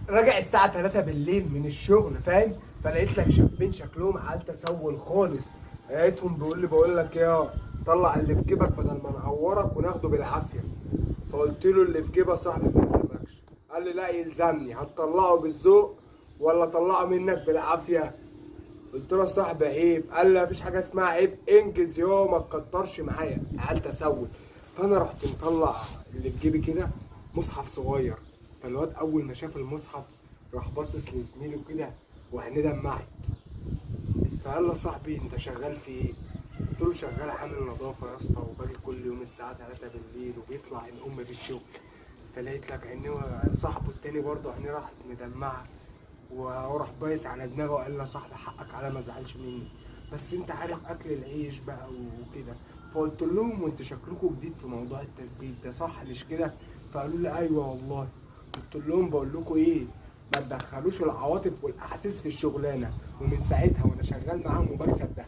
راجع الساعة 3 بالليل من الشغل فاهم، فلقيت لك شابين شكلهم عيال تسول خالص. لقيتهم بقول لك يا طلع اللي في جيبك بدل ما نعورك وناخده بالعافية. فقلت له اللي في جيبه صاحبي ما يلزمكش. قال لي لا يلزمني، هتطلعه بالذوق ولا طلعه منك بالعافية؟ قلت له يا صاحبي عيب. قال لي مفيش حاجة اسمها عيب، انجز يوم ما تكترش معايا. عيال تسول. فانا رحت مطلع اللي في جيبي كده مصحف صغير. فالواد اول ما شاف المصحف راح باصص لزميله كده وعينيه دمعت. فقال له صاحبي انت شغال في ايه؟ قلت له شغال عامل نظافه يا اسطى، وباجي كل يوم الساعه 3 بالليل وبيطلع عين امي في الشغل. فلقيت لك عينيه صاحبه التاني برضه عينيه راحت مدمعه، وراح بايس على دماغه وقال له يا صاحبي حقك على ما زعلش مني، بس انت عارف اكل العيش بقى وكده. فقلت لهم وانتوا شكلكم جديد في موضوع التثبيت ده صح مش كده؟ فقالوا لي ايوه والله. قلت لهم بقول لكم ايه، ما تدخلوش العواطف والاحاسيس في الشغلانه. ومن ساعتها وانا شغال معاهم وبكسب ده.